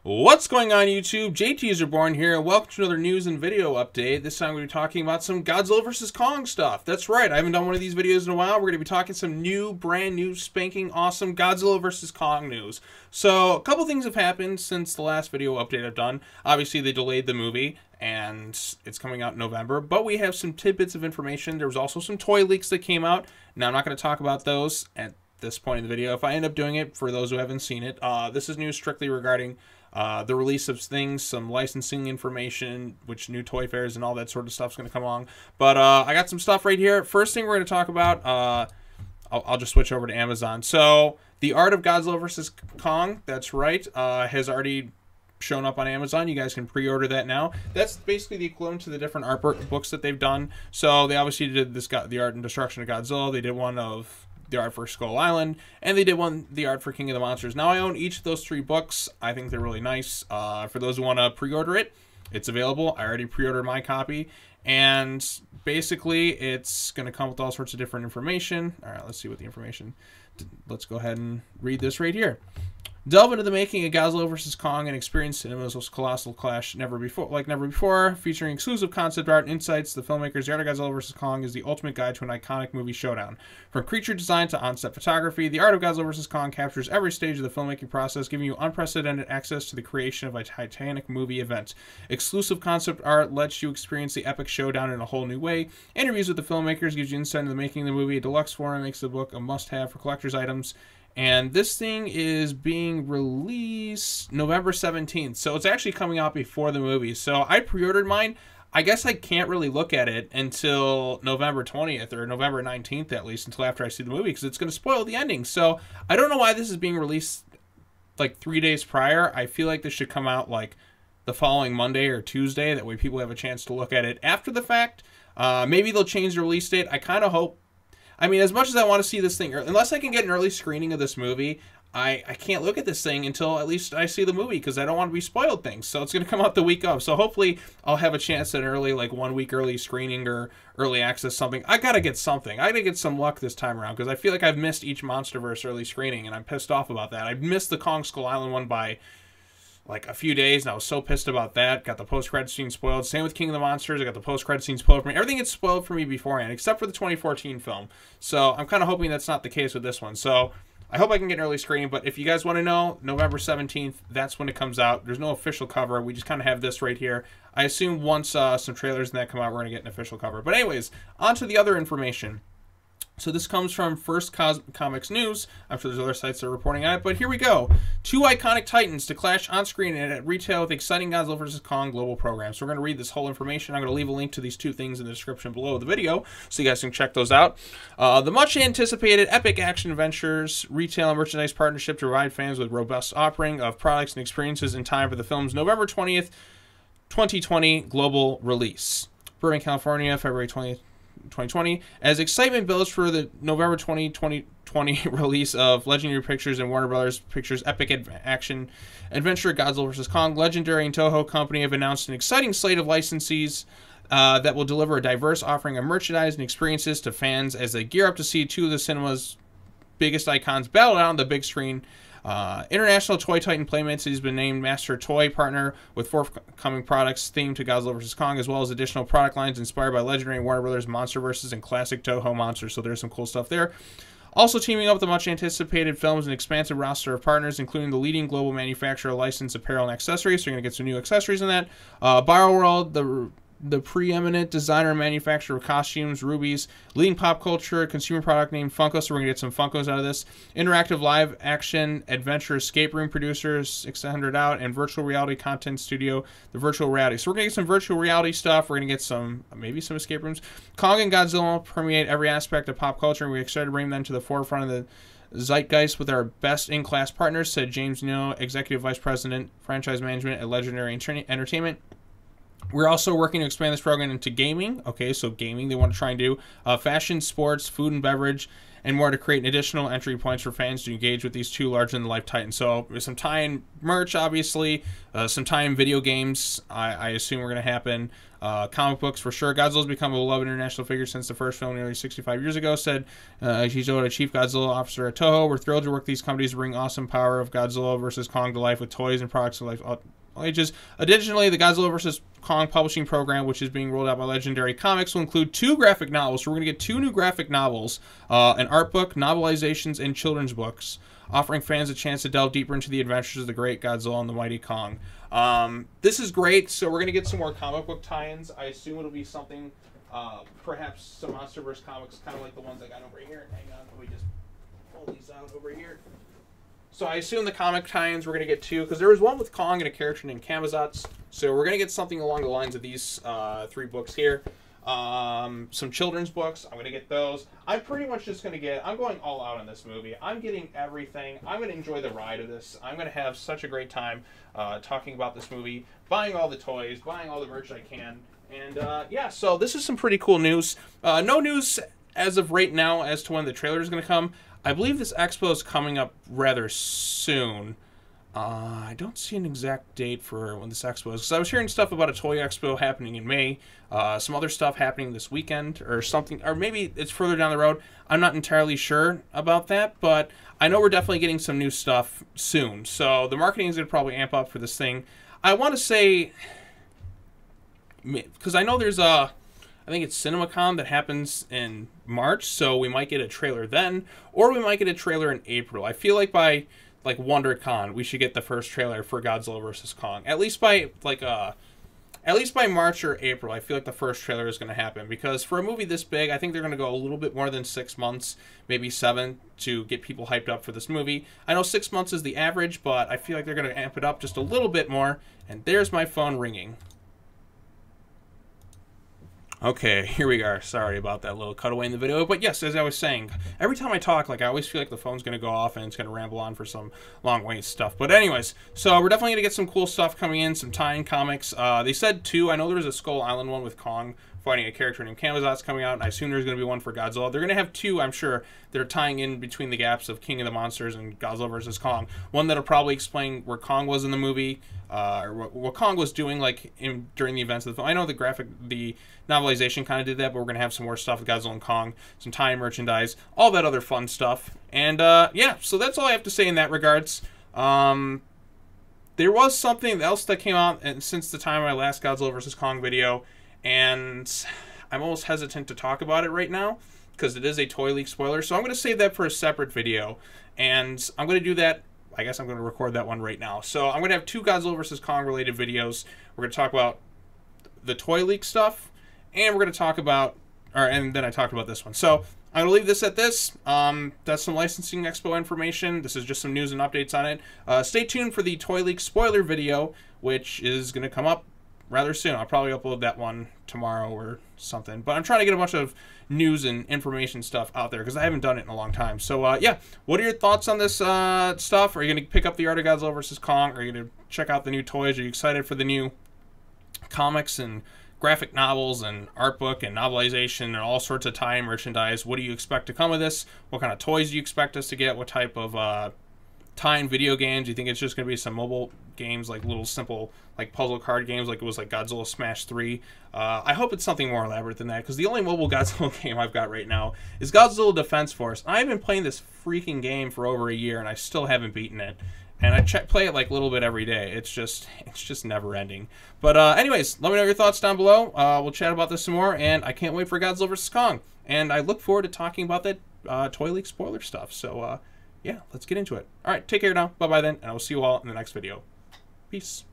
What's going on, YouTube? JT is reborn here, and welcome to another news and video update. This time we're going to be talking about some Godzilla vs. Kong stuff. That's right, I haven't done one of these videos in a while. We're going to be talking some new, brand new, spanking, awesome Godzilla vs. Kong news. So, a couple things have happened since the last video update I've done. Obviously, they delayed the movie, and it's coming out in November, but we have some tidbits of information. There was also some toy leaks that came out. Now, I'm not going to talk about those at this point in the video. If I end up doing it, for those who haven't seen it, this is news strictly regarding the release of things, some licensing information, which new toy fairs and all that sort of stuff is going to come along. But I got some stuff right here. First thing we're going to talk about, I'll just switch over to Amazon. So the art of Godzilla vs. Kong, that's right, has already shown up on Amazon. You guys can pre-order that now. That's basically the equivalent to the different art books that they've done. So they obviously did this, the art and destruction of Godzilla. They did one of the art for Skull Island, and they did the art for King of the Monsters. Now I own each of those three books. I think they're really nice. For those who want to pre-order it, it's available. I already pre-ordered my copy, and basically it's going to come with all sorts of different information. All right, let's see what the information. Let's go ahead and read this right here. Delve into the making of Godzilla vs. Kong and experience cinema's colossal clash never before, featuring exclusive concept art and insights. The filmmakers' The Art of Godzilla vs. Kong is the ultimate guide to an iconic movie showdown. From creature design to on-set photography, The Art of Godzilla vs. Kong captures every stage of the filmmaking process, giving you unprecedented access to the creation of a titanic movie event. Exclusive concept art lets you experience the epic showdown in a whole new way. Interviews with the filmmakers gives you insight into the making of the movie. A deluxe format makes the book a must-have for collector's items. And this thing is being released November 17th. So it's actually coming out before the movie. So I pre-ordered mine. I guess I can't really look at it until November 20th or November 19th, at least, until after I see the movie, because it's going to spoil the ending. So I don't know why this is being released like 3 days prior. I feel like this should come out like the following Monday or Tuesday. That way people have a chance to look at it after the fact. Maybe they'll change the release date. I kind of hope. I mean, as much as I want to see this thing, unless I can get an early screening of this movie, I can't look at this thing until at least I see the movie, because I don't want to be spoiled things. So it's going to come out the week of. So hopefully I'll have a chance at an early, like 1 week early screening or early access something. I got to get something. I got to get some luck this time around, because I feel like I've missed each MonsterVerse early screening, and I'm pissed off about that. I missed the Kong Skull Island one by like a few days, and I was so pissed about that. Got the post-credit scene spoiled. Same with King of the Monsters. I got the post-credit scene spoiled for me. Everything gets spoiled for me beforehand, except for the 2014 film. So I'm kind of hoping that's not the case with this one. So I hope I can get an early screening, but if you guys want to know, November 17th, that's when it comes out. There's no official cover. We just kind of have this right here. I assume once some trailers and that come out, we're going to get an official cover. But anyways, on to the other information. So this comes from First Comics News. I'm sure there's other sites that are reporting on it, but here we go. Two iconic titans to clash on screen and at retail with exciting Godzilla vs. Kong global program. So we're going to read this whole information. I'm going to leave a link to these two things in the description below the video, so you guys can check those out. The much anticipated epic action adventures retail and merchandise partnership to provide fans with robust offering of products and experiences in time for the film's November 20th, 2020 global release. Burbank, California, February 20th. 2020, as excitement builds for the November 2020 release of Legendary Pictures and Warner Brothers Pictures epic action adventure Godzilla vs. Kong, Legendary and Toho Company have announced an exciting slate of licensees that will deliver a diverse offering of merchandise and experiences to fans as they gear up to see two of the cinema's biggest icons battle out on the big screen. International Toy Titan Playmates has been named master toy partner with forthcoming products themed to Godzilla vs. Kong, as well as additional product lines inspired by Legendary and Warner Brothers MonsterVerses and classic Toho monsters. So there's some cool stuff there. Also teaming up with the much anticipated films and expansive roster of partners, including the leading global manufacturer of licensed apparel and accessories. So you're going to get some new accessories in that. BioWorld, the preeminent designer and manufacturer of costumes, rubies, leading pop culture consumer product named Funko, so we're going to get some Funkos out of this. Interactive live action adventure escape room producers, 600 out, and virtual reality content studio, the Virtual Reality. So we're going to get some virtual reality stuff. We're going to get some, maybe some escape rooms. Kong and Godzilla permeate every aspect of pop culture, and we're excited to bring them to the forefront of the zeitgeist with our best in-class partners, said James Nino, Executive Vice President, Franchise Management at Legendary Entertainment. We're also working to expand this program into gaming. Okay, so gaming they want to try and do. Fashion, sports, food and beverage, and more to create additional entry points for fans to engage with these two larger-than-life titans. So there's some tie-in merch, obviously, some tie-in video games, I assume are going to happen. Comic books for sure. Godzilla's become a beloved international figure since the first film nearly 65 years ago, said Shizuoda, chief Godzilla officer at Toho. We're thrilled to work with these companies to bring awesome power of Godzilla vs. Kong to life with toys and products to life all ages. Additionally, the Godzilla vs. Kong publishing program, which is being rolled out by Legendary Comics, will include 2 graphic novels. So we're going to get 2 new graphic novels, an art book, novelizations, and children's books, offering fans a chance to delve deeper into the adventures of the great Godzilla and the mighty Kong. This is great. So we're going to get some more comic book tie-ins. I assume it'll be something, perhaps some MonsterVerse comics, kind of like the ones I got over here. Hang on, let me just pull these out over here. So I assume the comic tie-ins we're going to get 2, because there was one with Kong and a character named Kamazats. So we're going to get something along the lines of these 3 books here. Some children's books, I'm going to get those. I'm pretty much just going to get, I'm going all out on this movie. I'm getting everything. I'm going to enjoy the ride of this. I'm going to have such a great time talking about this movie, buying all the toys, buying all the merch I can. And yeah, so this is some pretty cool news. No news as of right now as to when the trailer is going to come. I believe this expo is coming up rather soon. I don't see an exact date for when this expo is, because I was hearing stuff about a toy expo happening in May, some other stuff happening this weekend or something, or maybe it's further down the road. I'm not entirely sure about that, but I know we're definitely getting some new stuff soon. So the marketing is going to probably amp up for this thing. I want to say, because I know there's I think it's CinemaCon that happens in March, so we might get a trailer then, or we might get a trailer in April. I feel like by like WonderCon, we should get the first trailer for Godzilla vs. Kong. At least by March or April, I feel like the first trailer is going to happen, because for a movie this big, I think they're going to go a little bit more than 6 months, maybe 7, to get people hyped up for this movie. I know 6 months is the average, but I feel like they're going to amp it up just a little bit more. And there's my phone ringing. Okay, here we are. Sorry about that little cutaway in the video. But yes, as I was saying, every time I talk, like, I always feel like the phone's going to go off and it's going to ramble on for some long-way stuff. But anyways, so we're definitely going to get some cool stuff coming in, some tie-in comics. They said 2. I know there was a Skull Island one with Kong fighting a character named Kamazats coming out, and I assume there's going to be one for Godzilla. They're going to have 2, I'm sure, that are tying in between the gaps of King of the Monsters and Godzilla vs. Kong. One that'll probably explain where Kong was in the movie, or what Kong was doing like during the events of the film. I know the novelization kind of did that, but we're going to have some more stuff with Godzilla and Kong, some tie-in merchandise, all that other fun stuff. And yeah, so that's all I have to say in that regards. There was something else that came out since the time of my last Godzilla vs. Kong video, and I'm almost hesitant to talk about it right now because it is a Toy Leak spoiler, so I'm going to save that for a separate video, and I'm going to do that. I guess I'm going to record that one right now. So I'm going to have 2 Godzilla vs. Kong related videos. We're going to talk about the Toy Leak stuff, and we're going to talk about, and then I talked about this one. So I'm going to leave this at this. That's some licensing expo information. This is just some news and updates on it. Stay tuned for the Toy Leak spoiler video, which is going to come up rather soon. I'll probably upload that one tomorrow or something. But I'm trying to get a bunch of news and information stuff out there because I haven't done it in a long time. So yeah, what are your thoughts on this stuff? Are you going to pick up the Art of Godzilla vs. Kong? Are you going to check out the new toys? Are you excited for the new comics and graphic novels and art book and novelization and all sorts of tie-in merchandise? What do you expect to come with this? What kind of toys do you expect us to get? What type of tie-in video games? Do you think it's just going to be some mobile games, like little simple like puzzle card games like it was like Godzilla Smash 3? I hope it's something more elaborate than that, because the only mobile Godzilla game I've got right now is Godzilla Defense Force. I've been playing this freaking game for over a year and I still haven't beaten it. And I play it like a little bit every day. It's just never ending. But anyways, let me know your thoughts down below. We'll chat about this some more, and I can't wait for Godzilla vs. Kong. And I look forward to talking about that Toy Leak spoiler stuff. So yeah, let's get into it. All right, take care now. Bye-bye then, and I will see you all in the next video. Peace.